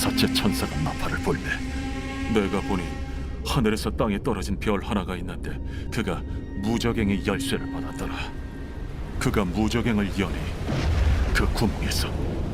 여섯째 천사가 나팔을 불매 내가 보니 하늘에서 땅에 떨어진 별 하나가 있는데 그가 무저갱의 열쇠를 받았더라. 그가 무저갱을 여니 그 구멍에서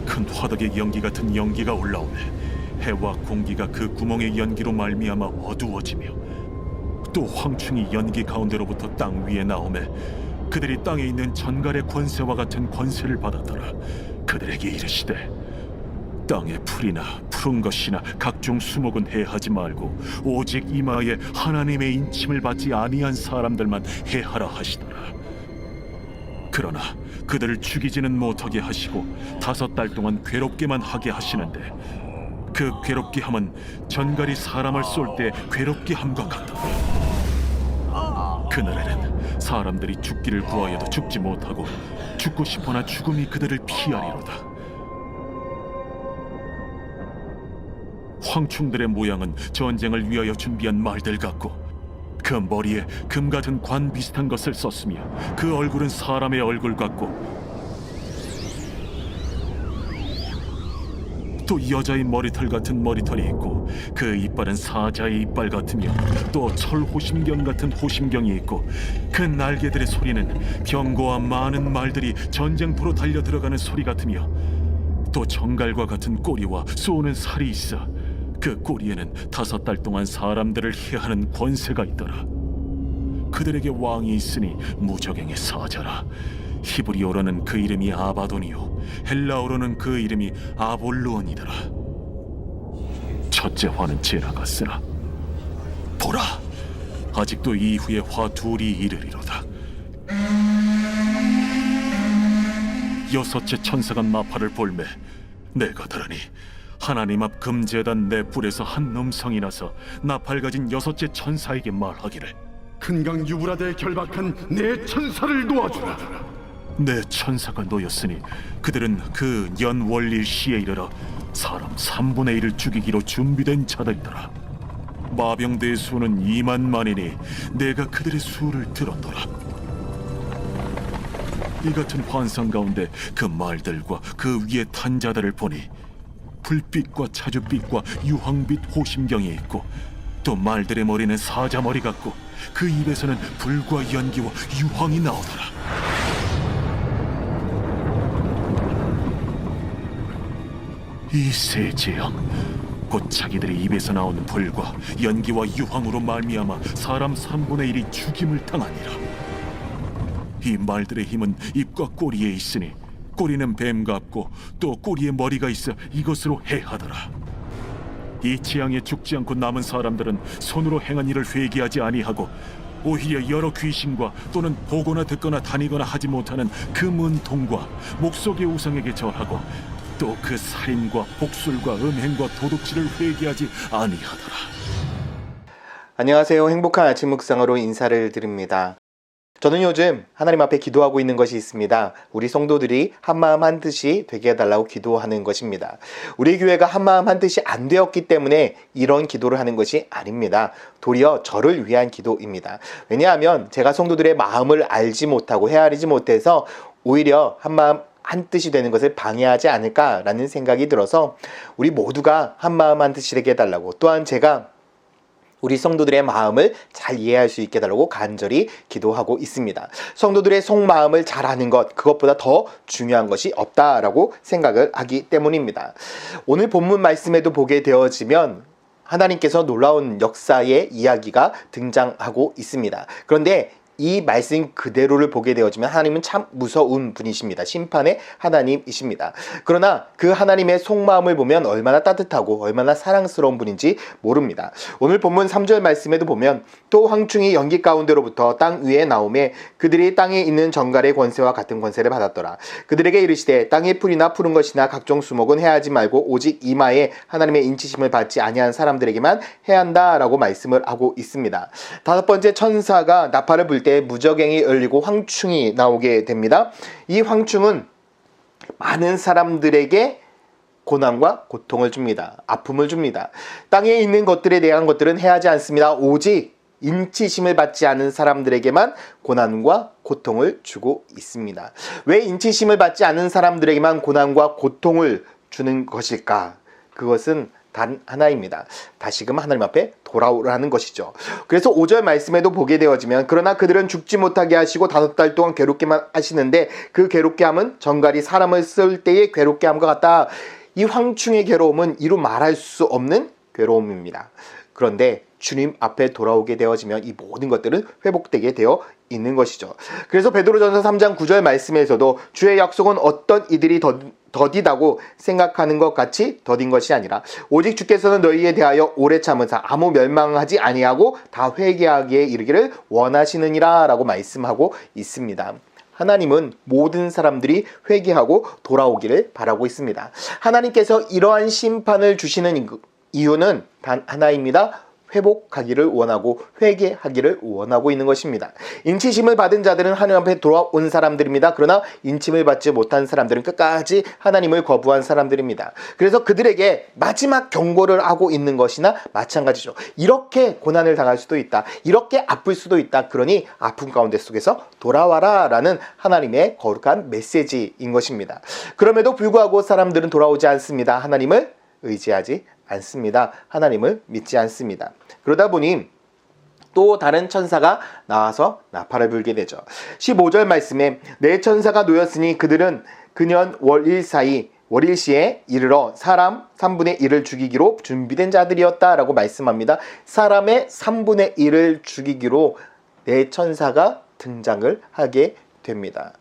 큰 화덕의 연기 같은 연기가 올라오매 해와 공기가 그 구멍의 연기로 말미암아 어두워지며 또 황충이 연기 가운데로부터 땅 위에 나오매 그들이 땅에 있는 전갈의 권세와 같은 권세를 받았더라. 그들에게 이르시되 땅의 풀이나 푸른 것이나 각종 수목은 해하지 말고 오직 이마에 하나님의 인침을 받지 아니한 사람들만 해하라 하시더라. 그러나 그들을 죽이지는 못하게 하시고 5달 동안 괴롭게만 하게 하시는데 그 괴롭게 함은 전갈이 사람을 쏠 때 괴롭게 함과 같더라. 그날에는 사람들이 죽기를 구하여도 죽지 못하고 죽고 싶으나 죽음이 그들을 피하리로다. 황충들의 모양은 전쟁을 위하여 준비한 말들 같고 그 머리에 금 같은 관 비슷한 것을 썼으며 그 얼굴은 사람의 얼굴 같고 또 여자의 머리털 같은 머리털이 있고 그 이빨은 사자의 이빨 같으며 또 철호심경 같은 호심경이 있고 그 날개들의 소리는 병거와 많은 말들이 전쟁터로 달려 들어가는 소리 같으며 또 정갈과 같은 꼬리와 쏘는 살이 있어 그 꼬리에는 5달 동안 사람들을 해하는 권세가 있더라. 그들에게 왕이 있으니 무저갱의 사자라. 히브리어로는 그 이름이 아바돈이요 헬라어로는 그 이름이 아볼루온이더라. 첫째 화는 지나갔으나 보라, 아직도 이후에 화 둘이 이르리로다. 여섯째 천사가 나팔을 불매 내가 들으니 하나님 앞 금제단 네 뿔에서 한 음성이 나서 나팔 가진 여섯째 천사에게 말하기를 큰강 유브라데에 결박한 내 천사를 놓아주라. 내 천사가 놓였으니 그들은 그 연월일 시에 이르러 사람 3분의 1을 죽이기로 준비된 자들이더라. 마병대의 수는 2만만이니 내가 그들의 수를 들었더라. 이 같은 환상 가운데 그 말들과 그 위에 탄 자들을 보니 불빛과 차주빛과 유황빛 호심경이 있고 또 말들의 머리는 사자 머리 같고 그 입에서는 불과 연기와 유황이 나오더라. 이 세 재앙 곧 자기들의 입에서 나오는 불과 연기와 유황으로 말미암아 사람 3분의 1이 죽임을 당하니라. 이 말들의 힘은 입과 꼬리에 있으니 꼬리는 뱀 같고 또 꼬리에 머리가 있어 이것으로 해하더라. 이 재앙에 죽지 않고 남은 사람들은 손으로 행한 일을 회개하지 아니하고 오히려 여러 귀신과 또는 보거나 듣거나 다니거나 하지 못하는 그 문통과 목석의 우상에게 절하고 또 그 살인과 복술과 음행과 도둑질을 회개하지 아니하더라. 안녕하세요. 행복한 아침 묵상으로 인사를 드립니다. 저는 요즘 하나님 앞에 기도하고 있는 것이 있습니다. 우리 성도들이 한마음 한뜻이 되게 해달라고 기도하는 것입니다. 우리 교회가 한마음 한뜻이 안 되었기 때문에 이런 기도를 하는 것이 아닙니다. 도리어 저를 위한 기도입니다. 왜냐하면 제가 성도들의 마음을 알지 못하고 헤아리지 못해서 오히려 한마음 한뜻이 되는 것을 방해하지 않을까라는 생각이 들어서 우리 모두가 한마음 한뜻이 되게 해달라고, 또한 제가 우리 성도들의 마음을 잘 이해할 수 있게 해달라고 간절히 기도하고 있습니다. 성도들의 속마음을 잘 아는 것, 그것보다 더 중요한 것이 없다라고 생각을 하기 때문입니다. 오늘 본문 말씀에도 보게 되어지면 하나님께서 놀라운 역사의 이야기가 등장하고 있습니다. 그런데 이 말씀 그대로를 보게 되어지면 하나님은 참 무서운 분이십니다. 심판의 하나님이십니다. 그러나 그 하나님의 속마음을 보면 얼마나 따뜻하고 얼마나 사랑스러운 분인지 모릅니다. 오늘 본문 3절 말씀에도 보면 또 황충이 연기 가운데로부터 땅 위에 나오매 그들이 땅에 있는 정갈의 권세와 같은 권세를 받았더라. 그들에게 이르시되 땅의 풀이나 푸른 것이나 각종 수목은 해하지 말고 오직 이마에 하나님의 인치심을 받지 아니한 사람들에게만 해한다라고 말씀을 하고 있습니다. 5번째 천사가 나팔을 불 때 무저갱이 열리고 황충이 나오게 됩니다. 이 황충은 많은 사람들에게 고난과 고통을 줍니다. 아픔을 줍니다. 땅에 있는 것들에 대한 것들은 해하지 않습니다. 오직 인치심을 받지 않은 사람들에게만 고난과 고통을 주고 있습니다. 왜 인치심을 받지 않은 사람들에게만 고난과 고통을 주는 것일까? 그것은 단 하나입니다. 다시금 하나님 앞에 돌아오라는 것이죠. 그래서 5절 말씀에도 보게 되어지면 그러나 그들은 죽지 못하게 하시고 5달 동안 괴롭게만 하시는데 그 괴롭게 함은 전갈이 사람을 쓸 때의 괴롭게 함과 같다. 이 황충의 괴로움은 이루 말할 수 없는 괴로움입니다. 그런데 주님 앞에 돌아오게 되어지면 이 모든 것들은 회복되게 되어 있는 것이죠. 그래서 베드로전서 3장 9절 말씀에서도 주의 약속은 어떤 이들이 더디다고 생각하는 것 같이 더딘 것이 아니라 오직 주께서는 너희에 대하여 오래 참으사 아무 멸망하지 아니하고 다 회개하기에 이르기를 원하시느니라 라고 말씀하고 있습니다. 하나님은 모든 사람들이 회개하고 돌아오기를 바라고 있습니다. 하나님께서 이러한 심판을 주시는 이유는 단 하나입니다. 회복하기를 원하고 회개하기를 원하고 있는 것입니다. 인치심을 받은 자들은 하나님 앞에 돌아온 사람들입니다. 그러나 인침을 받지 못한 사람들은 끝까지 하나님을 거부한 사람들입니다. 그래서 그들에게 마지막 경고를 하고 있는 것이나 마찬가지죠. 이렇게 고난을 당할 수도 있다. 이렇게 아플 수도 있다. 그러니 아픔 가운데 속에서 돌아와라 라는 하나님의 거룩한 메시지인 것입니다. 그럼에도 불구하고 사람들은 돌아오지 않습니다. 하나님을 의지하지 않습니다. 하나님을 믿지 않습니다. 그러다 보니 또 다른 천사가 나와서 나팔을 불게 되죠. 15절 말씀에 내 천사가 놓였으니 그들은 그년 월일시에 이르러 사람 3분의 1을 죽이기로 준비된 자들이었다라고 말씀합니다. 사람의 3분의 1을 죽이기로 내 천사가 등장을 하게 됩니다.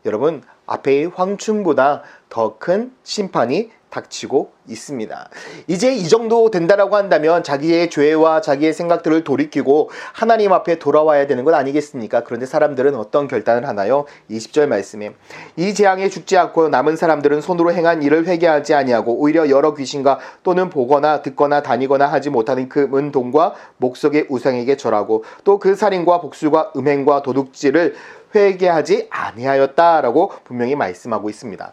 여러분, 앞의 황충보다 더 큰 심판이 닥치고 있습니다. 이제 이 정도 된다라고 한다면 자기의 죄와 자기의 생각들을 돌이키고 하나님 앞에 돌아와야 되는 것 아니겠습니까? 그런데 사람들은 어떤 결단을 하나요? 20절 말씀에 이 재앙에 죽지 않고 남은 사람들은 손으로 행한 일을 회개하지 아니하고 오히려 여러 귀신과 또는 보거나 듣거나 다니거나 하지 못하는 금은 동과 목석의 우상에게 절하고 또 그 살인과 복술과 음행과 도둑질을 회개하지 아니하였다라고 분명히 말씀하고 있습니다.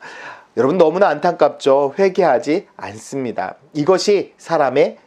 여러분, 너무나 안타깝죠. 회개하지 않습니다. 이것이 사람의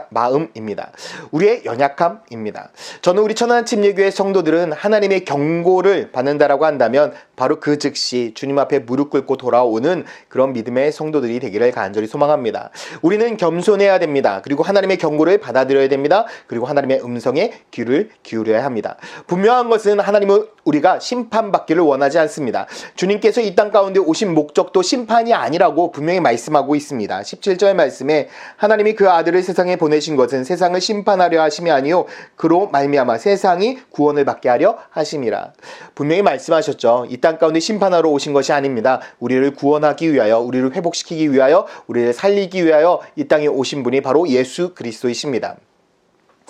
마음입니다. 우리의 연약함입니다. 저는 우리 천안 침례교회 성도들은 하나님의 경고를 받는다라고 한다면 바로 그 즉시 주님 앞에 무릎 꿇고 돌아오는 그런 믿음의 성도들이 되기를 간절히 소망합니다. 우리는 겸손해야 됩니다. 그리고 하나님의 경고를 받아들여야 됩니다. 그리고 하나님의 음성에 귀를 기울여야 합니다. 분명한 것은 하나님은 우리가 심판받기를 원하지 않습니다. 주님께서 이 땅 가운데 오신 목적도 심판이 아니라고 분명히 말씀하고 있습니다. 17절 말씀에 하나님이 그 아들을 세상에 보내신 것은 세상을 심판하려 하심이 아니요 그로 말미암아 세상이 구원을 받게 하려 하심이라. 분명히 말씀하셨죠. 이 땅 가운데 심판하러 오신 것이 아닙니다. 우리를 구원하기 위하여, 우리를 회복시키기 위하여, 우리를 살리기 위하여 이 땅에 오신 분이 바로 예수 그리스도이십니다.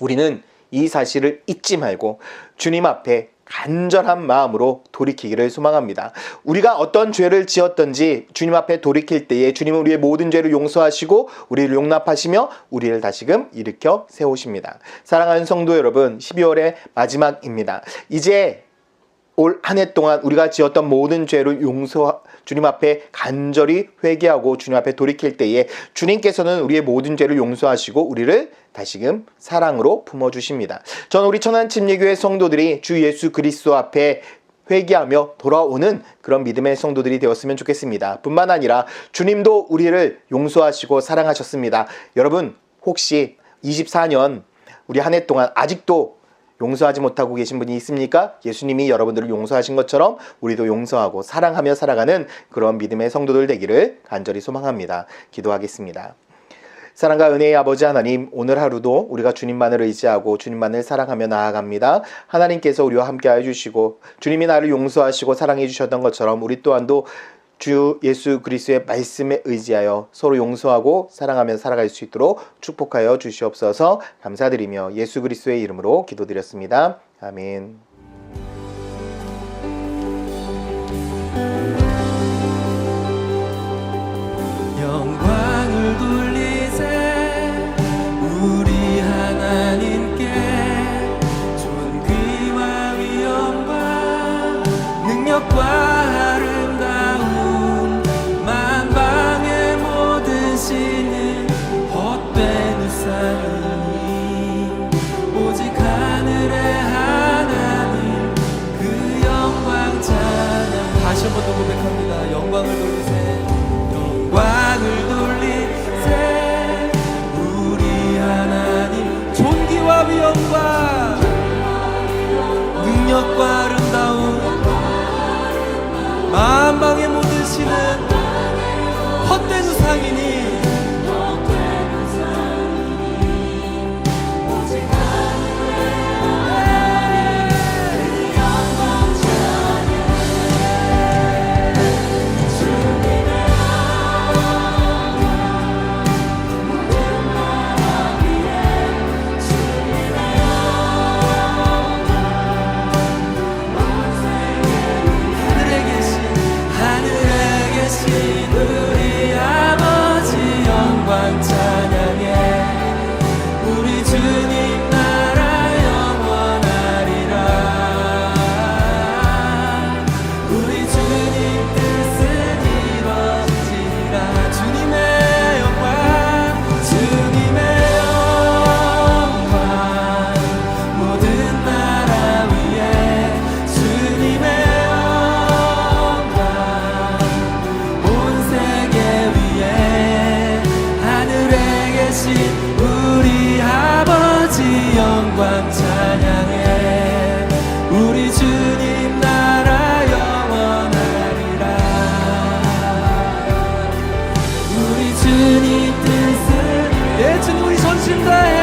우리는 이 사실을 잊지 말고 주님 앞에 간절한 마음으로 돌이키기를 소망합니다. 우리가 어떤 죄를 지었던지 주님 앞에 돌이킬 때에 주님은 우리의 모든 죄를 용서하시고 우리를 용납하시며 우리를 다시금 일으켜 세우십니다. 사랑하는 성도 여러분, 12월의 마지막입니다. 이제 올 한 해 동안 우리가 지었던 모든 죄를 주님 앞에 간절히 회개하고 주님 앞에 돌이킬 때에 주님께서는 우리의 모든 죄를 용서하시고 우리를 다시금 사랑으로 품어주십니다. 저는 우리 천안 침례교회 성도들이 주 예수 그리스도 앞에 회개하며 돌아오는 그런 믿음의 성도들이 되었으면 좋겠습니다. 뿐만 아니라 주님도 우리를 용서하시고 사랑하셨습니다. 여러분, 혹시 24년 우리 한 해 동안 아직도 용서하지 못하고 계신 분이 있습니까? 예수님이 여러분들을 용서하신 것처럼 우리도 용서하고 사랑하며 살아가는 그런 믿음의 성도들 되기를 간절히 소망합니다. 기도하겠습니다. 사랑과 은혜의 아버지 하나님, 오늘 하루도 우리가 주님만을 의지하고 주님만을 사랑하며 나아갑니다. 하나님께서 우리와 함께하여 주시고 주님이 나를 용서하시고 사랑해 주셨던 것처럼 우리 또한도 주 예수 그리스도의 말씀에 의지하여 서로 용서하고 사랑하며 살아갈 수 있도록 축복하여 주시옵소서. 감사드리며 예수 그리스도의 이름으로 기도드렸습니다. 아멘. 영광을 돌리세 우리 하나님께 존귀와 위엄과 능력과 신은 헛된 우상이니 오직 하늘의 하나님 능력과 아름다움 만방에 묻으시는 헛된 우상이니 하늘에 계신 우리 아버지 영광 찬양해. 우리 주님 나라 영원하리라. 우리 주님 뜻은 이루어지리라. 주님의 영광 주님의 영광 모든 나라 위에 주님의 우리 아버지 영광 찬양해. 우리 주님 나라 영원하리라. 우리 주님 뜻은 예 주님 우리 전심 다해